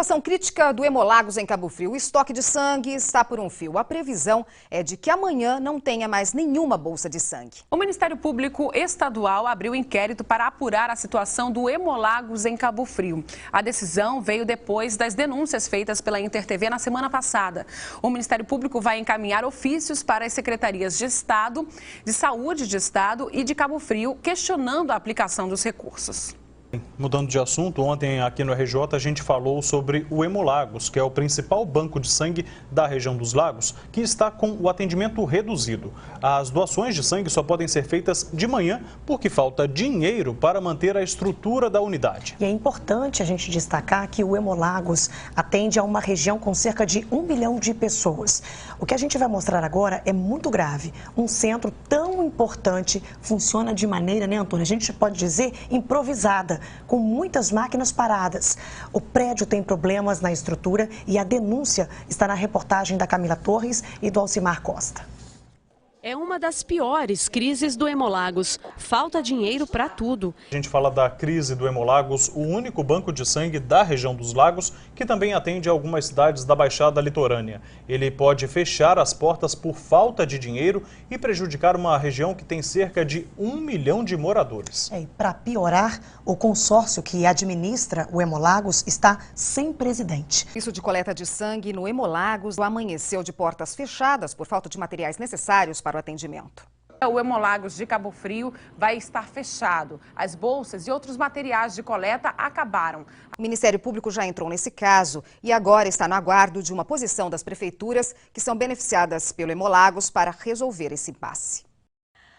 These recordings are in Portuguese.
A situação crítica do Hemolagos em Cabo Frio. O estoque de sangue está por um fio. A previsão é de que amanhã não tenha mais nenhuma bolsa de sangue. O Ministério Público Estadual abriu inquérito para apurar a situação do Hemolagos em Cabo Frio. A decisão veio depois das denúncias feitas pela InterTV na semana passada. O Ministério Público vai encaminhar ofícios para as secretarias de Estado, de Saúde de Estado e de Cabo Frio, questionando a aplicação dos recursos. Mudando de assunto, ontem aqui no RJ a gente falou sobre o Hemolagos, que é o principal banco de sangue da região dos Lagos, que está com o atendimento reduzido. As doações de sangue só podem ser feitas de manhã porque falta dinheiro para manter a estrutura da unidade. E é importante a gente destacar que o Hemolagos atende a uma região com cerca de 1 milhão de pessoas. O que a gente vai mostrar agora é muito grave. Um centro tão importante funciona de maneira, né, Antônio? A gente pode dizer improvisada, com muitas máquinas paradas. O prédio tem problemas na estrutura e a denúncia está na reportagem da Camila Torres e do Alcimar Costa. É uma das piores crises do Hemolagos. Falta dinheiro para tudo. A gente fala da crise do Hemolagos, o único banco de sangue da região dos Lagos, que também atende algumas cidades da Baixada Litorânea. Ele pode fechar as portas por falta de dinheiro e prejudicar uma região que tem cerca de 1 milhão de moradores. Para piorar, o consórcio que administra o Hemolagos está sem presidente. Isso de coleta de sangue no Hemolagos amanheceu de portas fechadas por falta de materiais necessários para o atendimento. O Hemolagos de Cabo Frio vai estar fechado. As bolsas e outros materiais de coleta acabaram. O Ministério Público já entrou nesse caso e agora está no aguardo de uma posição das prefeituras que são beneficiadas pelo Hemolagos para resolver esse impasse.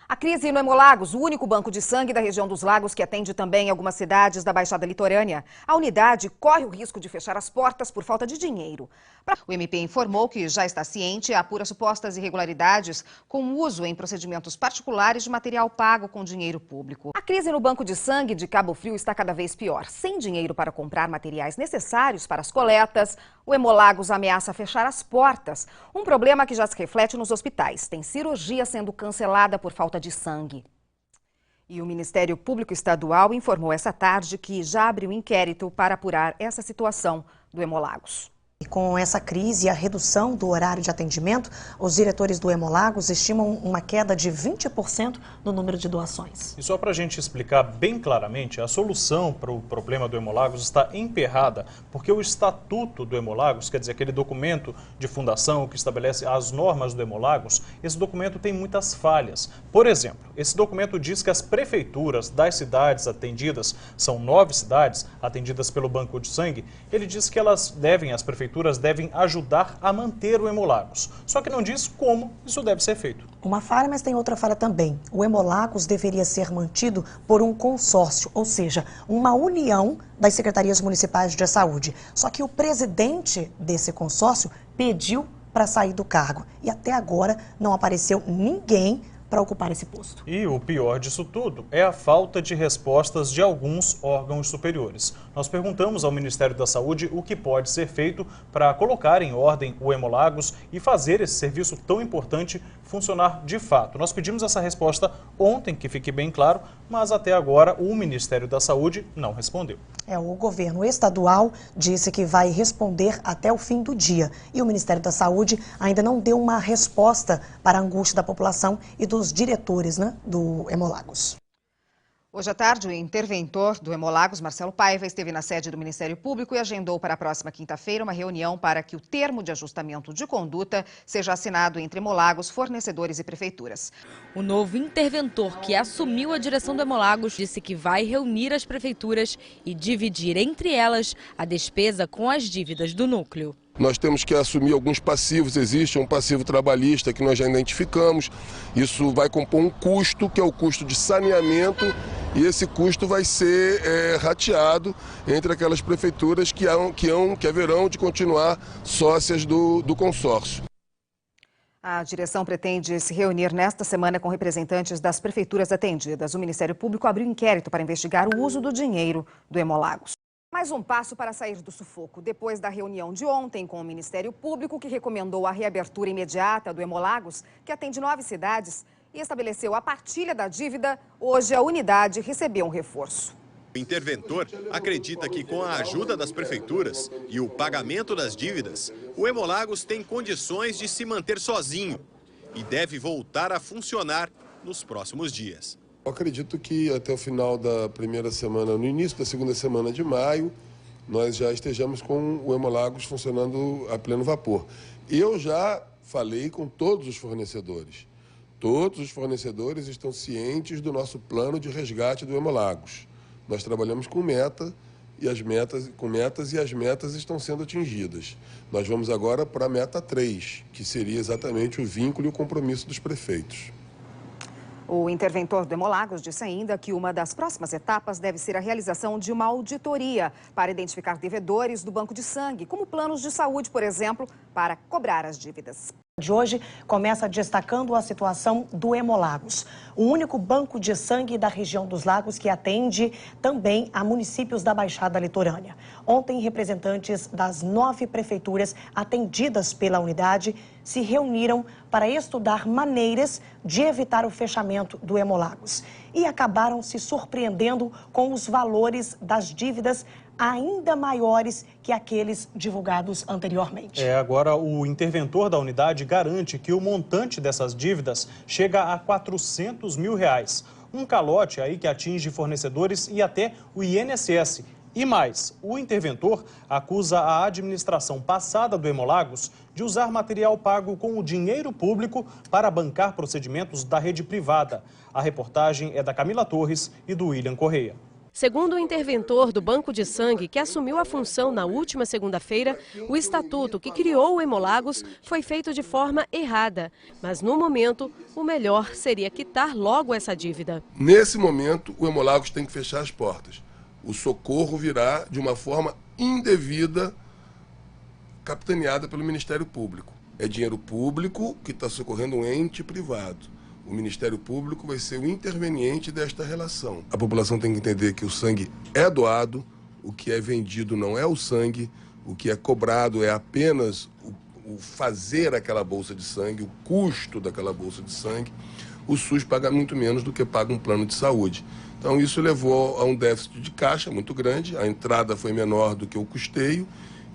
A crise no Hemolagos, o único banco de sangue da região dos Lagos que atende também algumas cidades da Baixada Litorânea. A unidade corre o risco de fechar as portas por falta de dinheiro. O MP informou que já está ciente e apura supostas irregularidades com uso em procedimentos particulares de material pago com dinheiro público. A crise no banco de sangue de Cabo Frio está cada vez pior. Sem dinheiro para comprar materiais necessários para as coletas, o Hemolagos ameaça fechar as portas. Um problema que já se reflete nos hospitais. Tem cirurgia sendo cancelada por falta de sangue. E o Ministério Público Estadual informou essa tarde que já abriu inquérito para apurar essa situação do Hemolagos. E com essa crise e a redução do horário de atendimento, os diretores do Hemolagos estimam uma queda de 20% no número de doações. E só para a gente explicar bem claramente, a solução para o problema do Hemolagos está emperrada, porque o Estatuto do Hemolagos, quer dizer, aquele documento de fundação que estabelece as normas do Hemolagos, esse documento tem muitas falhas. Por exemplo, esse documento diz que as prefeituras das cidades atendidas, são 9 cidades atendidas pelo Banco de Sangue, ele diz que as prefeituras devem ajudar a manter o Hemolagos. Só que não diz como isso deve ser feito. Uma falha, mas tem outra falha também. O Hemolagos deveria ser mantido por um consórcio, ou seja, uma união das secretarias municipais de saúde. Só que o presidente desse consórcio pediu para sair do cargo e até agora não apareceu ninguém para ocupar esse posto. E o pior disso tudo é a falta de respostas de alguns órgãos superiores. Nós perguntamos ao Ministério da Saúde o que pode ser feito para colocar em ordem o Hemolagos e fazer esse serviço tão importante funcionar de fato. Nós pedimos essa resposta ontem, que fique bem claro, mas até agora o Ministério da Saúde não respondeu. O governo estadual disse que vai responder até o fim do dia. E o Ministério da Saúde ainda não deu uma resposta para a angústia da população e dos diretores, do Hemolagos. Hoje à tarde, o interventor do Hemolagos, Marcelo Paiva, esteve na sede do Ministério Público e agendou para a próxima quinta-feira uma reunião para que o termo de ajustamento de conduta seja assinado entre Hemolagos, fornecedores e prefeituras. O novo interventor que assumiu a direção do Hemolagos disse que vai reunir as prefeituras e dividir entre elas a despesa com as dívidas do núcleo. Nós temos que assumir alguns passivos, existe um passivo trabalhista que nós já identificamos, isso vai compor um custo, que é o custo de saneamento, e esse custo vai ser rateado entre aquelas prefeituras que haverão de continuar sócias do consórcio. A direção pretende se reunir nesta semana com representantes das prefeituras atendidas. O Ministério Público abriu inquérito para investigar o uso do dinheiro do Hemolagos. Mais um passo para sair do sufoco. Depois da reunião de ontem com o Ministério Público, que recomendou a reabertura imediata do Hemolagos, que atende 9 cidades, e estabeleceu a partilha da dívida, hoje a unidade recebeu um reforço. O interventor acredita que com a ajuda das prefeituras e o pagamento das dívidas, o Hemolagos tem condições de se manter sozinho e deve voltar a funcionar nos próximos dias. Eu acredito que até o final da primeira semana, no início da segunda semana de maio, nós já estejamos com o Hemolagos funcionando a pleno vapor. Eu já falei com todos os fornecedores. Todos os fornecedores estão cientes do nosso plano de resgate do Hemolagos. Nós trabalhamos com meta e as metas estão sendo atingidas. Nós vamos agora para a meta 3, que seria exatamente o vínculo e o compromisso dos prefeitos. O interventor do Hemolagos disse ainda que uma das próximas etapas deve ser a realização de uma auditoria para identificar devedores do banco de sangue, como planos de saúde, por exemplo, para cobrar as dívidas. De hoje começa destacando a situação do Hemolagos, o único banco de sangue da região dos Lagos que atende também a municípios da Baixada Litorânea. Ontem, representantes das 9 prefeituras atendidas pela unidade se reuniram para estudar maneiras de evitar o fechamento do Hemolagos e acabaram se surpreendendo com os valores das dívidas ainda maiores que aqueles divulgados anteriormente. Agora o interventor da unidade garante que o montante dessas dívidas chega a R$400 mil. Um calote aí que atinge fornecedores e até o INSS. E mais, o interventor acusa a administração passada do Hemolagos de usar material pago com o dinheiro público para bancar procedimentos da rede privada. A reportagem é da Camila Torres e do William Correia. Segundo o interventor do Banco de Sangue, que assumiu a função na última segunda-feira, o estatuto que criou o Hemolagos foi feito de forma errada. Mas, no momento, o melhor seria quitar logo essa dívida. Nesse momento, o Hemolagos tem que fechar as portas. O socorro virá de uma forma indevida, capitaneada pelo Ministério Público. É dinheiro público que está socorrendo um ente privado. O Ministério Público vai ser o interveniente desta relação. A população tem que entender que o sangue é doado, o que é vendido não é o sangue, o que é cobrado é apenas o fazer aquela bolsa de sangue, o custo daquela bolsa de sangue. O SUS paga muito menos do que paga um plano de saúde. Então isso levou a um déficit de caixa muito grande, a entrada foi menor do que o custeio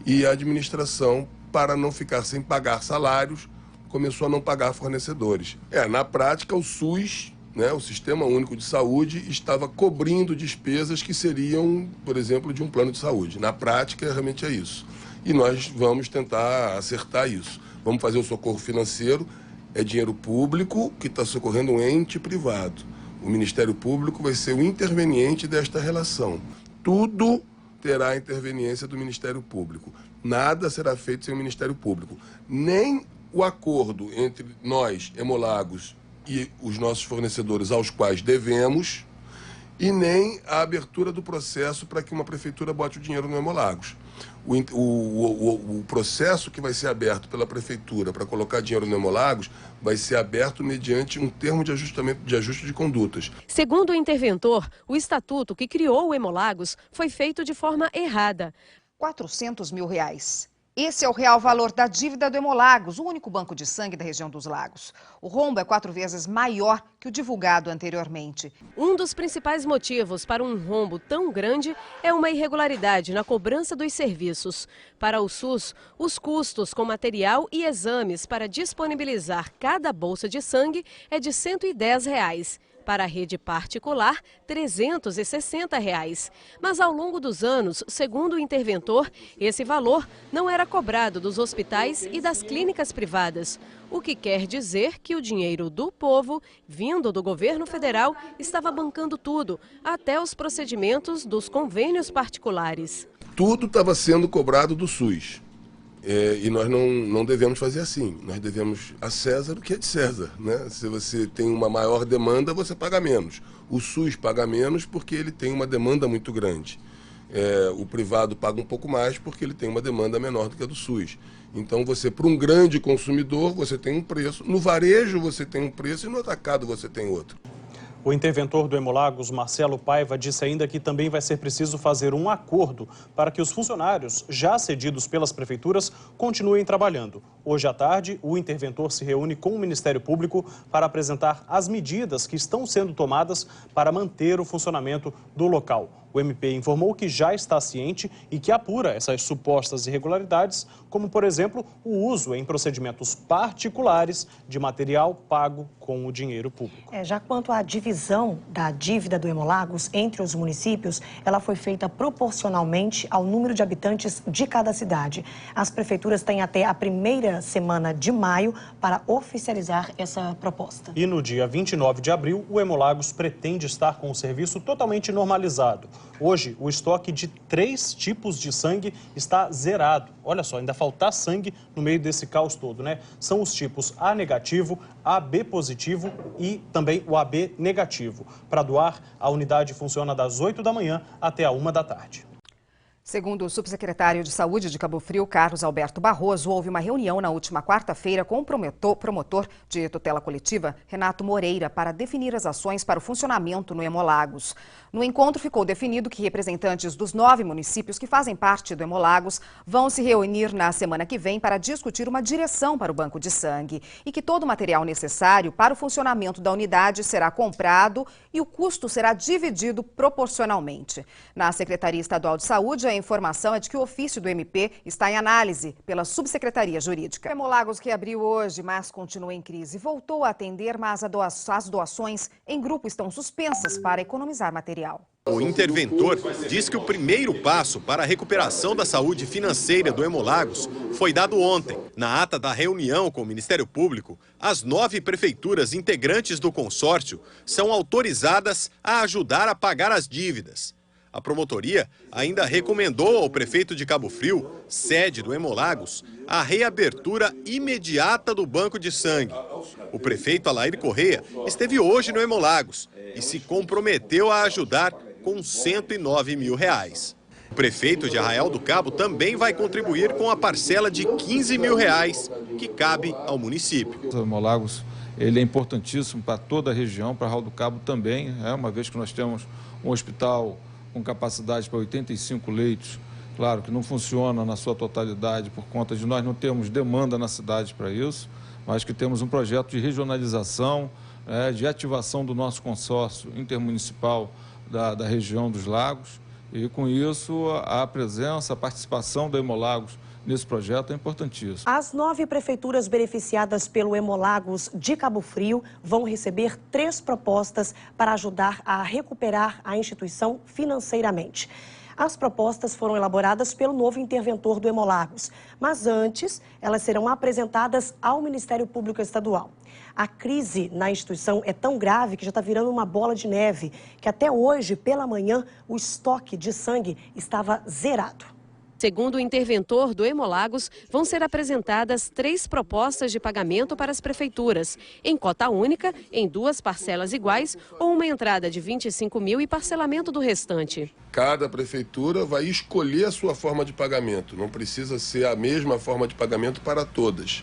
e a administração, para não ficar sem pagar salários, começou a não pagar fornecedores. Na prática, o SUS, o Sistema Único de Saúde, estava cobrindo despesas que seriam, por exemplo, de um plano de saúde. Na prática, realmente é isso. E nós vamos tentar acertar isso. Vamos fazer o socorro financeiro, é dinheiro público que está socorrendo um ente privado. O Ministério Público vai ser o interveniente desta relação. Tudo terá a interveniência do Ministério Público. Nada será feito sem o Ministério Público. Nem o acordo entre nós, Hemolagos, e os nossos fornecedores aos quais devemos, e nem a abertura do processo para que uma prefeitura bote o dinheiro no Hemolagos. O processo que vai ser aberto pela prefeitura para colocar dinheiro no Hemolagos vai ser aberto mediante um termo de ajuste de condutas. Segundo o interventor, o estatuto que criou o Hemolagos foi feito de forma errada. R$400 mil. Esse é o real valor da dívida do Hemolagos, o único banco de sangue da região dos Lagos. O rombo é 4 vezes maior que o divulgado anteriormente. Um dos principais motivos para um rombo tão grande é uma irregularidade na cobrança dos serviços. Para o SUS, os custos com material e exames para disponibilizar cada bolsa de sangue é de R$ 110. Para a rede particular, R$ 360. Mas ao longo dos anos, segundo o interventor, esse valor não era cobrado dos hospitais e das clínicas privadas. O que quer dizer que o dinheiro do povo, vindo do governo federal, estava bancando tudo, até os procedimentos dos convênios particulares. Tudo estava sendo cobrado do SUS. E nós não devemos fazer assim. Nós devemos a César o que é de César, Se você tem uma maior demanda, você paga menos. O SUS paga menos porque ele tem uma demanda muito grande. O privado paga um pouco mais porque ele tem uma demanda menor do que a do SUS. Então, para um grande consumidor, você tem um preço. No varejo, você tem um preço e no atacado você tem outro. O interventor do Hemolagos, Marcelo Paiva, disse ainda que também vai ser preciso fazer um acordo para que os funcionários já cedidos pelas prefeituras continuem trabalhando. Hoje à tarde, o interventor se reúne com o Ministério Público para apresentar as medidas que estão sendo tomadas para manter o funcionamento do local. O MP informou que já está ciente e que apura essas supostas irregularidades, como, por exemplo, o uso em procedimentos particulares de material pago com o dinheiro público. Já quanto à divisão da dívida do Hemolagos entre os municípios, ela foi feita proporcionalmente ao número de habitantes de cada cidade. As prefeituras têm até a primeira semana de maio para oficializar essa proposta. E no dia 29 de abril, o Hemolagos pretende estar com o serviço totalmente normalizado. Hoje, o estoque de 3 tipos de sangue está zerado. Olha só, ainda falta sangue no meio desse caos todo, né? São os tipos A negativo, AB positivo e também o AB negativo. Para doar, a unidade funciona das 8 da manhã até a 1 da tarde. Segundo o subsecretário de Saúde de Cabo Frio, Carlos Alberto Barroso, houve uma reunião na última quarta-feira com o promotor de tutela coletiva, Renato Moreira, para definir as ações para o funcionamento no Hemolagos. No encontro ficou definido que representantes dos 9 municípios que fazem parte do Hemolagos vão se reunir na semana que vem para discutir uma direção para o banco de sangue e que todo o material necessário para o funcionamento da unidade será comprado e o custo será dividido proporcionalmente. Na Secretaria Estadual de Saúde, a informação é de que o ofício do MP está em análise pela Subsecretaria Jurídica. O Hemolagos, que abriu hoje, mas continua em crise, voltou a atender, mas as doações em grupo estão suspensas para economizar material. O interventor diz que o primeiro passo para a recuperação da saúde financeira do Hemolagos foi dado ontem. Na ata da reunião com o Ministério Público, as 9 prefeituras integrantes do consórcio são autorizadas a ajudar a pagar as dívidas. A promotoria ainda recomendou ao prefeito de Cabo Frio, sede do Hemolagos, a reabertura imediata do banco de sangue. O prefeito Alair Correia esteve hoje no Hemolagos e se comprometeu a ajudar com R$109 mil. O prefeito de Arraial do Cabo também vai contribuir com a parcela de R$15 mil que cabe ao município. O Hemolagos, ele é importantíssimo para toda a região, para Arraial do Cabo também, uma vez que nós temos um hospital com capacidade para 85 leitos, claro que não funciona na sua totalidade por conta de nós não termos demanda na cidade para isso, mas que temos um projeto de regionalização, de ativação do nosso consórcio intermunicipal da região dos lagos e com isso a presença, a participação do Hemolagos nesse projeto é importantíssimo. As 9 prefeituras beneficiadas pelo Hemolagos de Cabo Frio vão receber 3 propostas para ajudar a recuperar a instituição financeiramente. As propostas foram elaboradas pelo novo interventor do Hemolagos, mas antes elas serão apresentadas ao Ministério Público Estadual. A crise na instituição é tão grave que já está virando uma bola de neve, que até hoje, pela manhã, o estoque de sangue estava zerado. Segundo o interventor do Hemolagos, vão ser apresentadas 3 propostas de pagamento para as prefeituras, em cota única, em 2 parcelas iguais ou uma entrada de R$25 mil e parcelamento do restante. Cada prefeitura vai escolher a sua forma de pagamento, não precisa ser a mesma forma de pagamento para todas.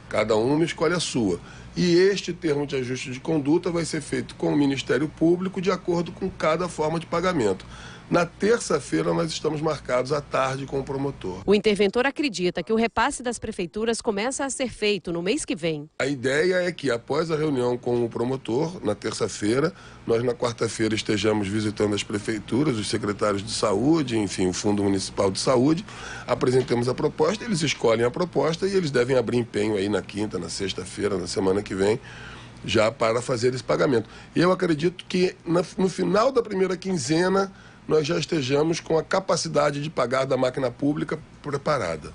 Cada uma escolhe a sua. E este termo de ajuste de conduta vai ser feito com o Ministério Público de acordo com cada forma de pagamento. Na terça-feira, nós estamos marcados à tarde com o promotor. O interventor acredita que o repasse das prefeituras começa a ser feito no mês que vem. A ideia é que, após a reunião com o promotor, na terça-feira, nós na quarta-feira estejamos visitando as prefeituras, os secretários de saúde, enfim, o Fundo Municipal de Saúde, apresentemos a proposta, eles escolhem a proposta e eles devem abrir empenho aí na quinta, na sexta-feira, na semana que vem, já para fazer esse pagamento. E eu acredito que no final da primeira quinzena, nós já estejamos com a capacidade de pagar da máquina pública preparada.